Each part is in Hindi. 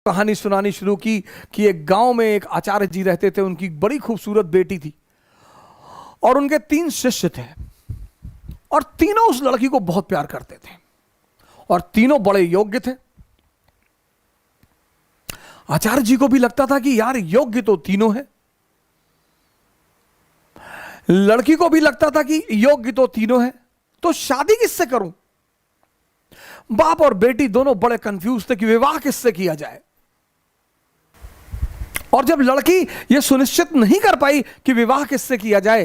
कहानी सुनानी शुरू की कि एक गांव में एक आचार्य जी रहते थे, उनकी बड़ी खूबसूरत बेटी थी और उनके 3 शिष्य थे और तीनों उस लड़की को बहुत प्यार करते थे और तीनों बड़े योग्य थे। आचार्य जी को भी लगता था कि यार योग्य तो तीनों है, लड़की को भी लगता था कि योग्य तो तीनों है, तो शादी किससे करूं। बाप और बेटी दोनों बड़े कंफ्यूज थे कि विवाह किससे किया जाए। और जब लड़की यह सुनिश्चित नहीं कर पाई कि विवाह किससे किया जाए,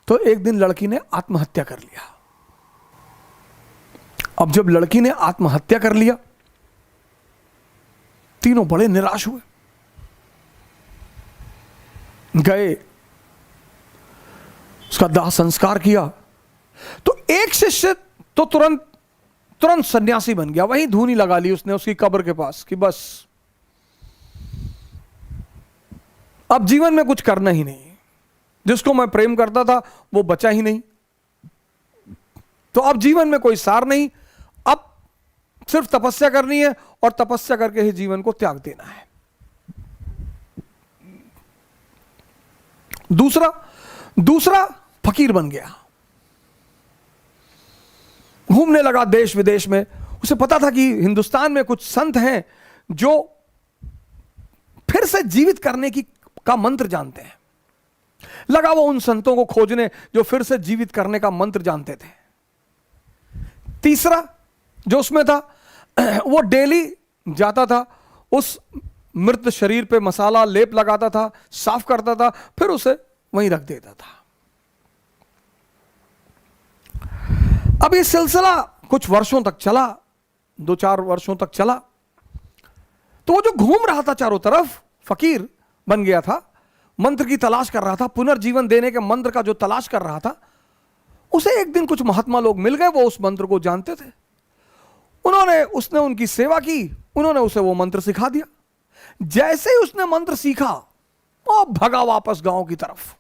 तो एक दिन लड़की ने आत्महत्या कर लिया। अब जब लड़की ने आत्महत्या कर लिया, तीनों बड़े निराश हुए, गए उसका दाह संस्कार किया। तो एक शिष्य तो तुरंत सन्यासी बन गया, वहीं धूनी लगा ली उसने उसकी कब्र के पास कि बस अब जीवन में कुछ करना ही नहीं, जिसको मैं प्रेम करता था वो बचा ही नहीं, तो अब जीवन में कोई सार नहीं, अब सिर्फ तपस्या करनी है और तपस्या करके ही जीवन को त्याग देना है। दूसरा फकीर बन गया, घूमने लगा देश विदेश में। उसे पता था कि हिंदुस्तान में कुछ संत हैं जो फिर से जीवित करने का मंत्र जानते हैं। लगा वो उन संतों को खोजने जो फिर से जीवित करने का मंत्र जानते थे। तीसरा जो उसमें था, वो डेली जाता था, उस मृत शरीर पे मसाला लेप लगाता था, साफ करता था, फिर उसे वहीं रख देता था। अब ये सिलसिला कुछ वर्षों तक चला, 2-4 वर्षों तक चला। तो वो जो घूम रहा था चारों तरफ, फकीर बन गया था, मंत्र की तलाश कर रहा था, पुनर्जीवन देने के मंत्र का जो तलाश कर रहा था, उसे एक दिन कुछ महात्मा लोग मिल गए, वो उस मंत्र को जानते थे। उसने उनकी सेवा की, उन्होंने उसे वो मंत्र सिखा दिया। जैसे ही उसने मंत्र सीखा, वो भगा वापस गांव की तरफ।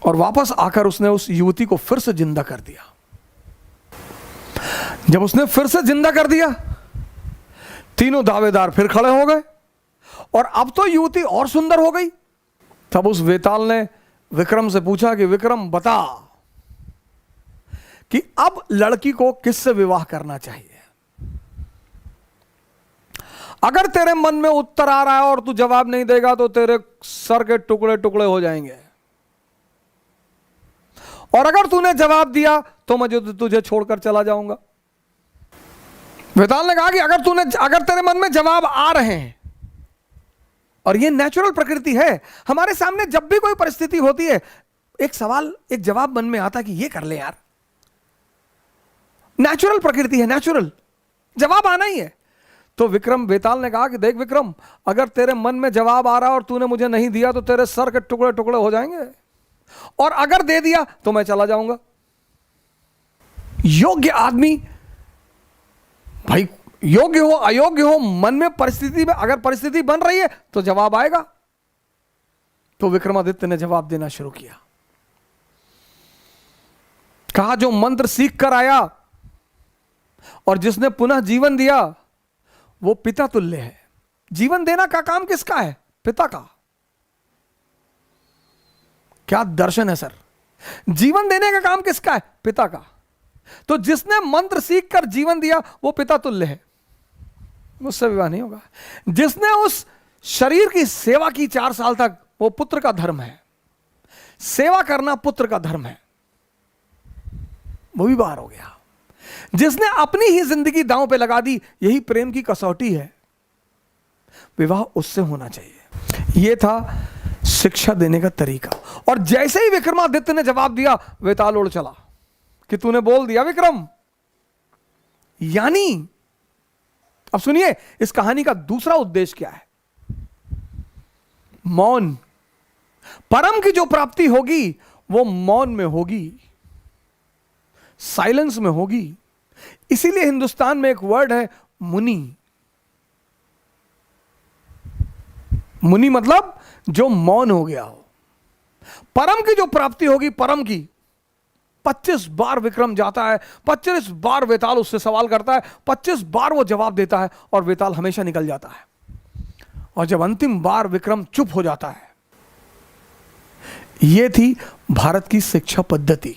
और वापस आकर उसने उस युवती को फिर से जिंदा कर दिया। जब उसने फिर से जिंदा कर दिया, तीनों दावेदार फिर खड़े हो गए और अब तो युवती और सुंदर हो गई। तब उस वेताल ने विक्रम से पूछा कि विक्रम बता कि अब लड़की को किससे विवाह करना चाहिए। अगर तेरे मन में उत्तर आ रहा है और तू जवाब नहीं देगा तो तेरे सर के टुकड़े टुकड़े हो जाएंगे, और अगर तूने जवाब दिया तो मैं तुझे छोड़कर चला जाऊंगा। वेताल ने कहा कि अगर तेरे मन में जवाब आ रहे हैं, और ये नेचुरल प्रकृति है, हमारे सामने जब भी कोई परिस्थिति होती है, एक जवाब मन में आता है कि ये कर ले यार, नेचुरल प्रकृति है, नेचुरल जवाब आना ही है। तो वेताल ने कहा कि देख विक्रम, अगर तेरे मन में जवाब आ रहा है और तूने मुझे नहीं दिया तो तेरे सर के टुकड़े टुकड़े हो जाएंगे, और अगर दे दिया तो मैं चला जाऊंगा। योग्य आदमी, भाई योग्य हो अयोग्य हो, मन में परिस्थिति में अगर परिस्थिति बन रही है तो जवाब आएगा। तो विक्रमादित्य ने जवाब देना शुरू किया। कहा जो मंत्र सीख कर आया और जिसने पुनः जीवन दिया वो पिता तुल्य है। जीवन देना का काम किसका है? पिता का। क्या दर्शन है सर, जीवन देने का काम किसका है? पिता का। तो जिसने मंत्र सीख कर जीवन दिया वो पिता तुल्य है, मुझसे विवाह नहीं होगा। जिसने उस शरीर की सेवा की 4 साल तक, वो पुत्र का धर्म है, सेवा करना पुत्र का धर्म है, वो भी बाहर हो गया। जिसने अपनी ही जिंदगी दांव पे लगा दी, यही प्रेम की कसौटी है, विवाह उससे होना चाहिए। यह था शिक्षा देने का तरीका। और जैसे ही विक्रमादित्य ने जवाब दिया, वेताल उड़ चला कि तूने बोल दिया विक्रम। यानी अब सुनिए, इस कहानी का दूसरा उद्देश्य क्या है? मौन। परम की जो प्राप्ति होगी वो मौन में होगी, साइलेंस में होगी। इसीलिए हिंदुस्तान में एक वर्ड है मुनि। मुनि मतलब जो मौन हो गया हो। परम की जो प्राप्ति होगी, परम की, 25 बार विक्रम जाता है, 25 बार वेताल उससे सवाल करता है, 25 बार वो जवाब देता है और वेताल हमेशा निकल जाता है। और जब अंतिम बार विक्रम चुप हो जाता है, ये थी भारत की शिक्षा पद्धति।